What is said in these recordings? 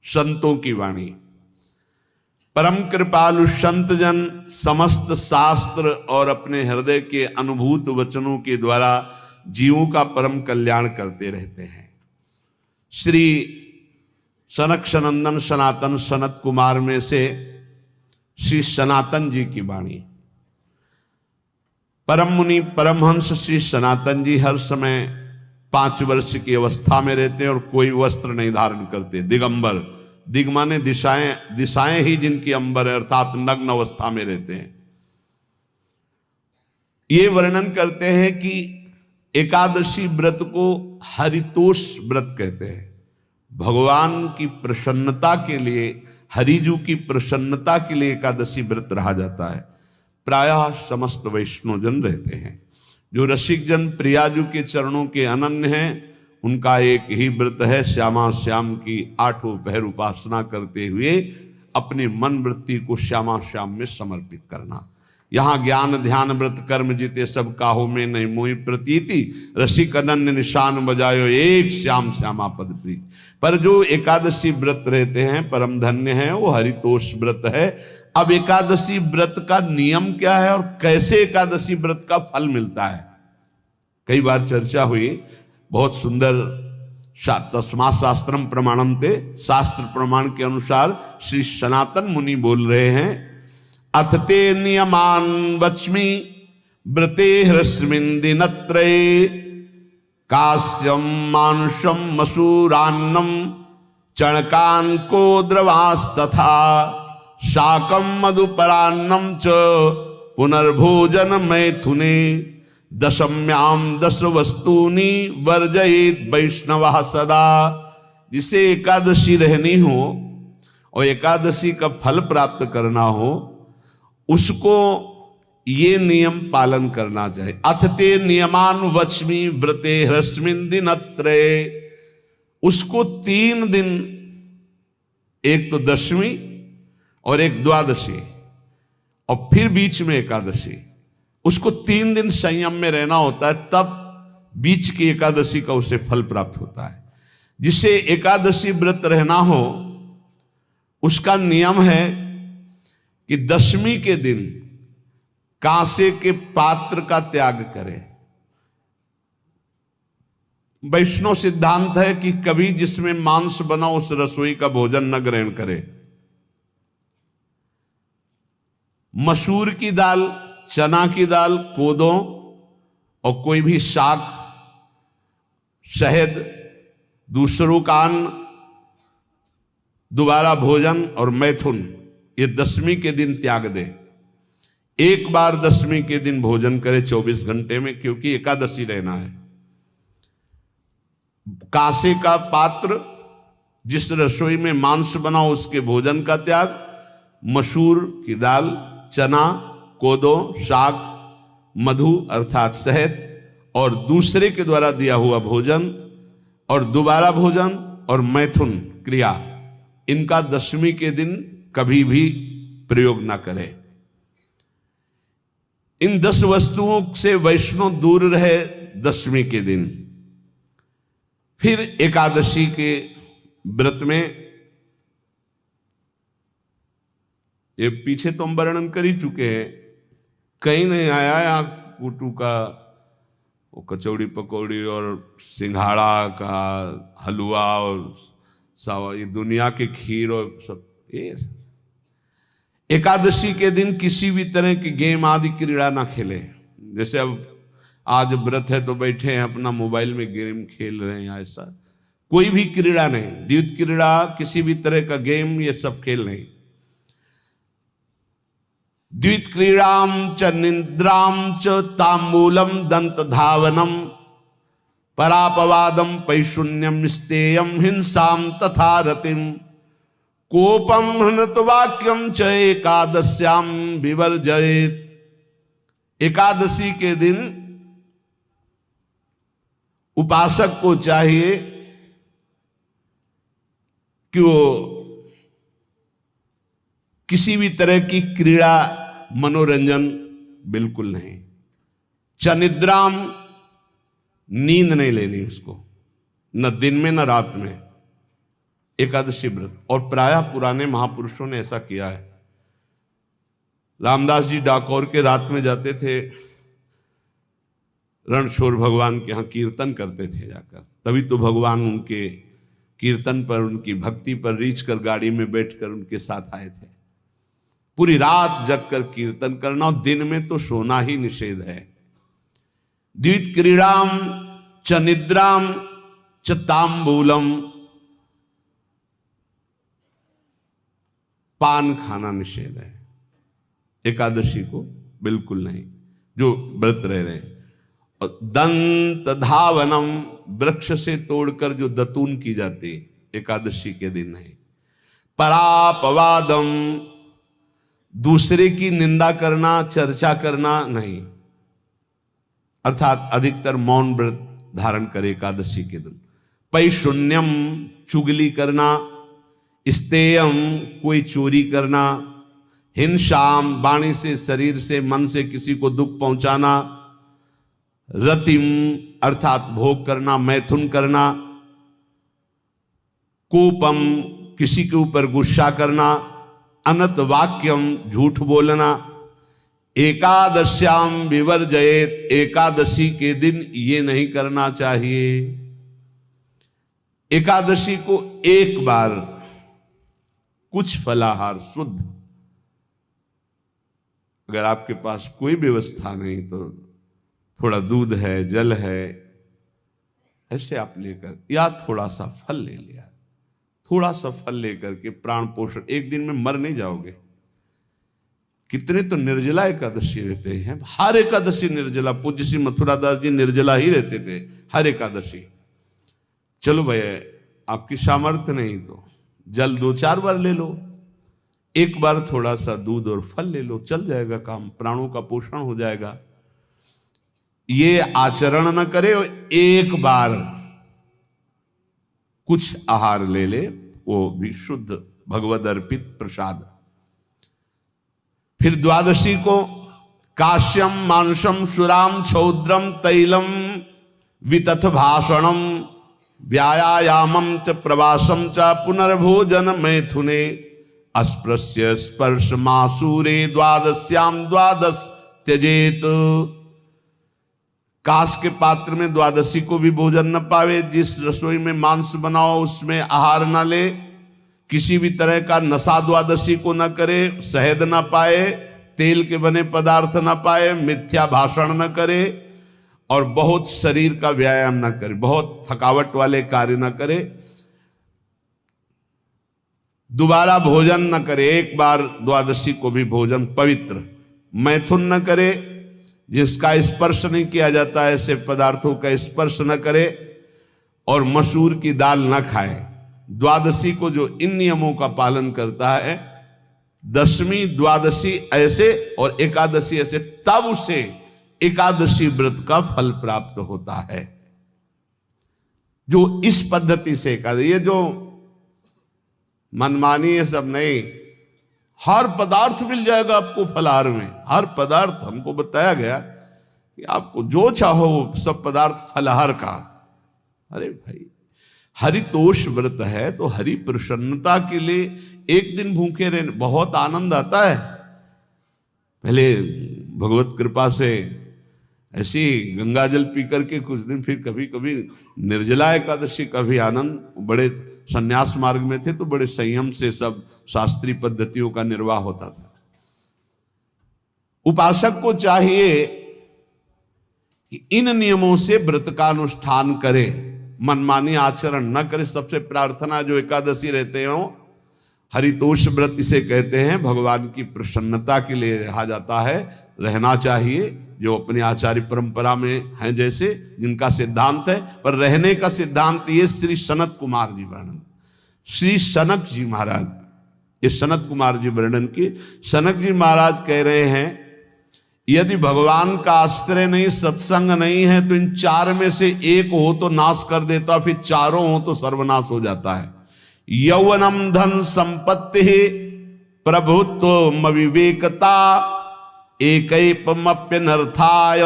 संतों की वाणी। परम कृपालु संत जन समस्त शास्त्र और अपने हृदय के अनुभूत वचनों के द्वारा जीवों का परम कल्याण करते रहते हैं। श्री सनक सनंदन सनातन सनत कुमार में से श्री सनातन जी की वाणी। परम मुनि परमहंस श्री सनातन जी हर समय 5 वर्ष की अवस्था में रहते हैं और कोई वस्त्र नहीं धारण करते, दिगंबर। दिग माने दिशाएं, दिशाएं ही जिनकी अंबर है, अर्थात नग्न अवस्था में रहते हैं। ये वर्णन करते हैं कि एकादशी व्रत को हरितोष व्रत कहते हैं। भगवान की प्रसन्नता के लिए, हरिजू की प्रसन्नता के लिए एकादशी व्रत रहा जाता है। प्रायः समस्त वैष्णव जन रहते हैं। जो रसिक जन प्रियाजू के चरणों के अनन्य हैं, उनका एक ही व्रत है, श्यामा श्याम की 8 पहर उपासना करते हुए अपने मन वृत्ति को श्यामा श्याम में समर्पित करना। यहाँ ज्ञान ध्यान व्रत कर्म जीते सब काहो में नहीं मोहि प्रतीति, रसिक अनन्य निशान बजायो एक श्याम श्यामा पद प्रीति। पर जो एकादशी व्रत रहते हैं परम धन्य है, वो हरितोष व्रत है। अब एकादशी व्रत का नियम क्या है और कैसे एकादशी व्रत का फल मिलता है, कई बार चर्चा हुई। बहुत सुंदर तस्मा शास्त्रम प्रमाणम ते, शास्त्र प्रमाण के अनुसार श्री सनातन मुनि बोल रहे हैं। अथ ते नियमान वच्मि व्रते ह्रस्मिन् दिनत्रये, कास्यम मानुषम मसूरान्नम चणकांको द्रवास्तथा, शाकम मधुपरान्नम च पुनर्भोजन मैथुने, दशम्याम 10 वस्तूनि वर्जयेत वैष्णवः सदा। जिसे एकादशी रहनी हो और एकादशी का फल प्राप्त करना हो, उसको ये नियम पालन करना चाहिए। अथ ते नियमान वच्मि व्रते ह्रस्मिन् दिनत्रये, उसको 3 दिन, एक तो दशमी और एक द्वादशी और फिर बीच में एकादशी, उसको 3 दिन संयम में रहना होता है, तब बीच की एकादशी का उसे फल प्राप्त होता है। जिसे एकादशी व्रत रहना हो उसका नियम है कि दशमी के दिन कांसे के पात्र का त्याग करे। वैष्णव सिद्धांत है कि कभी जिसमें मांस बना उस रसोई का भोजन न ग्रहण करे। मसूर की दाल, चना की दाल, कोदों और कोई भी शाक, शहद, दूसरों का अन्न, दोबारा भोजन और मैथुन, ये दशमी के दिन त्याग दे। एक बार दशमी के दिन भोजन करे 24 घंटे में, क्योंकि एकादशी रहना है। कांसे का पात्र, जिस रसोई में मांस बना उसके भोजन का त्याग, मसूर की दाल, चना, कोदो, शाक, मधु अर्थात शहद और दूसरे के द्वारा दिया हुआ भोजन और दोबारा भोजन और मैथुन क्रिया, इनका दशमी के दिन कभी भी प्रयोग ना करें। इन 10 वस्तुओं से वैष्णव दूर रहे दशमी के दिन। फिर एकादशी के व्रत में, ये पीछे तो हम वर्णन कर ही चुके हैं, कहीं नहीं आया यहाँ कुटू का वो कचौड़ी पकौड़ी और सिंघाड़ा का हलवा और सावा, ये दुनिया के खीर और सब। ये एकादशी के दिन किसी भी तरह की गेम आदि क्रीड़ा ना खेले। जैसे अब आज व्रत है तो बैठे हैं अपना मोबाइल में गेम खेल रहे हैं, ऐसा कोई भी क्रीड़ा नहीं, द्वैत क्रीड़ा, किसी भी तरह का गेम, ये सब खेल नहीं। द्वित क्रीड़ाम च निद्राम च तांबूलम दंत धावनम, परापवादम पैशून्यम स्तेयम हिंसाम तथा रतिम, कोपम हृत वाक्यम च एकादश्याम विवर्जयेत। एकादशी के दिन उपासक को चाहिए कि वो किसी भी तरह की क्रीड़ा मनोरंजन बिल्कुल नहीं। चनिद्राम, नींद नहीं लेनी उसको, न दिन में न रात में। एकादशी व्रत। और प्रायः पुराने महापुरुषों ने ऐसा किया है। रामदास जी डाकोर के रात में जाते थे, रणछोड़ भगवान के यहाँ कीर्तन करते थे जाकर, तभी तो भगवान उनके कीर्तन पर, उनकी भक्ति पर रीछ कर गाड़ी में बैठकर उनके साथ आए थे। पूरी रात जगकर कीर्तन करना, और दिन में तो सोना ही निषेध है। द्वित क्रीड़ाम च निद्राम च तांबूलम, पान खाना निषेध है एकादशी को, बिल्कुल नहीं, जो व्रत रह रहे हैं। और दंत धावनम, वृक्ष से तोड़कर जो दतून की जाती एकादशी के दिन नहीं। परापवादम, दूसरे की निंदा करना, चर्चा करना नहीं, अर्थात अधिकतर मौन व्रत धारण करे एकादशी के दिन। पैशून्यम, चुगली करना। स्तेयम, कोई चोरी करना। हिंसाम, वाणी से, शरीर से, मन से किसी को दुख पहुंचाना। रतिम, अर्थात भोग करना, मैथुन करना। कोपम, किसी के ऊपर गुस्सा करना। अनत वाक्यम, झूठ बोलना। एकादश्याम विवर्जयेत, एकादशी के दिन ये नहीं करना चाहिए। एकादशी को एक बार कुछ फलाहार शुद्ध, अगर आपके पास कोई व्यवस्था नहीं तो थोड़ा दूध है, जल है, ऐसे आप लेकर, या थोड़ा सा फल ले लिया, थोड़ा सा फल लेकर के प्राण पोषण, एक दिन में मर नहीं जाओगे। कितने तो निर्जला एकादशी रहते हैं, हर एकादशी निर्जला। पूज्य श्री मथुरादास जी निर्जला ही रहते थे हर एकादशी। चलो भैया, आपकी सामर्थ्य नहीं तो जल 2-4 बार ले लो, एक बार थोड़ा सा दूध और फल ले लो, चल जाएगा काम, प्राणों का पोषण हो जाएगा। ये आचरण न करे और एक बार कुछ आहार ले ले, वो भी शुद्ध भगवद अर्पित प्रसाद। फिर द्वादशी को काश्यम मांसम सुराम छौद्रम तैलम वितथ भाषणम व्यायामम च प्रवासम च पुनर्भोजन मैथुने अस्पृश्य स्पर्श मासूरे द्वादश्याम द्वादश त्यजेत। कांस के पात्र में द्वादशी को भी भोजन न पावे। जिस रसोई में मांस बनाओ उसमें आहार न ले। किसी भी तरह का नशा द्वादशी को न करे। शहद न पाए, तेल के बने पदार्थ न पाए, मिथ्या भाषण न करे और बहुत शरीर का व्यायाम न करे, बहुत थकावट वाले कार्य न करे। दोबारा भोजन न करे, एक बार द्वादशी को भी भोजन पवित्र। मैथुन न करे, जिसका स्पर्श नहीं किया जाता है ऐसे पदार्थों का स्पर्श न करे, और मसूर की दाल न खाए। द्वादशी को जो इन नियमों का पालन करता है, दशमी द्वादशी ऐसे और एकादशी ऐसे, तब उसे एकादशी व्रत का फल प्राप्त होता है। जो इस पद्धति से एकादशी, ये जो मनमानी है सब नहीं, हर पदार्थ मिल जाएगा आपको फलाहार में। हर पदार्थ हमको बताया गया कि आपको जो चाहो वो सब पदार्थ फलाहार का। अरे भाई, हरितोष व्रत है तो हरि प्रसन्नता के लिए एक दिन भूखे रहने बहुत आनंद आता है। पहले भगवत कृपा से ऐसी गंगा जल पी करके कुछ दिन, फिर कभी कभी निर्जला एकादशी का भी आनंद। बड़े संन्यास मार्ग में थे तो बड़े संयम से सब शास्त्रीय पद्धतियों का निर्वाह होता था। उपासक को चाहिए कि इन नियमों से व्रत का अनुष्ठान करे, मनमानी आचरण न करे। सबसे प्रार्थना जो एकादशी रहते हो, हरितोष व्रत इसे कहते हैं, भगवान की प्रसन्नता के लिए रहा जाता है, रहना चाहिए। जो अपनी आचार्य परंपरा में हैं जैसे, जिनका सिद्धांत है, पर रहने का सिद्धांत ये श्री सनत कुमार जी वर्णन, श्री सनक जी महाराज, ये सनत कुमार जी वर्णन की। सनक जी महाराज कह रहे हैं, यदि भगवान का आश्रय नहीं, सत्संग नहीं है, तो इन चार में से एक हो तो नाश कर देता, फिर चारों हो तो सर्वनाश हो जाता है। यौवनम धन संपत्ति प्रभुत्व विवेकता एकैपमप्यनर्थाय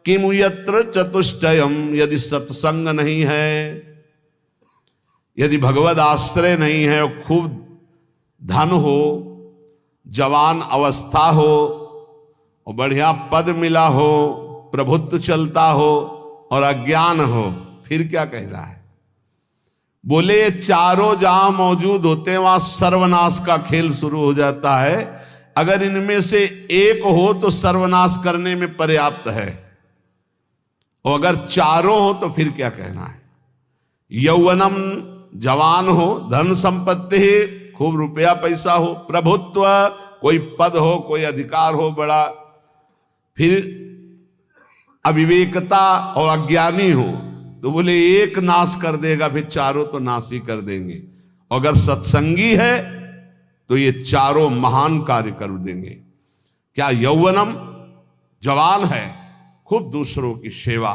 किमु यत्र चतुष्टयम। यदि सत्संग नहीं है, यदि भगवद आश्रय नहीं है और खूब धन हो, जवान अवस्था हो और बढ़िया पद मिला हो, प्रभुत्व चलता हो और अज्ञान हो, फिर क्या कह रहा है? बोले ये चारों जहां मौजूद होते हैं वहां सर्वनाश का खेल शुरू हो जाता है। अगर इनमें से एक हो तो सर्वनाश करने में पर्याप्त है, और अगर चारों हो तो फिर क्या कहना है? यौवनम, जवान हो, धन संपत्ति, खूब रुपया पैसा हो, प्रभुत्व, कोई पद हो, कोई अधिकार हो बड़ा, फिर अविवेकता और अज्ञानी हो, तो बोले एक नाश कर देगा, फिर चारों तो नाश ही कर देंगे। अगर सत्संगी है तो ये चारों महान कार्य कर देंगे। क्या यौवनम, जवान है, खूब दूसरों की सेवा,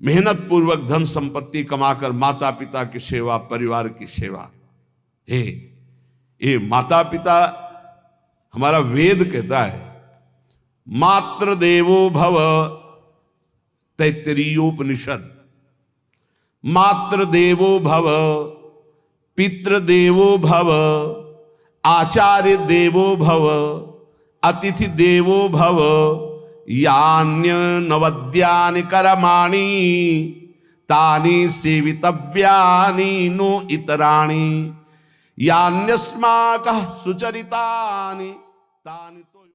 मेहनत पूर्वक धन संपत्ति कमाकर माता पिता की सेवा, परिवार की सेवा। ये माता पिता, हमारा वेद कहता है मातृ देवो भव, तैत्तरीयोपनिषद, मातृ देवो भव, पितृ देवो भव, आचार्य देवो भव, अतिथि देवो भव, यान्य नवद्यानि कर्माणि तानि सेवितव्यानि नो इतराणि, यान्यस्माकः सुचरितानि तानि तो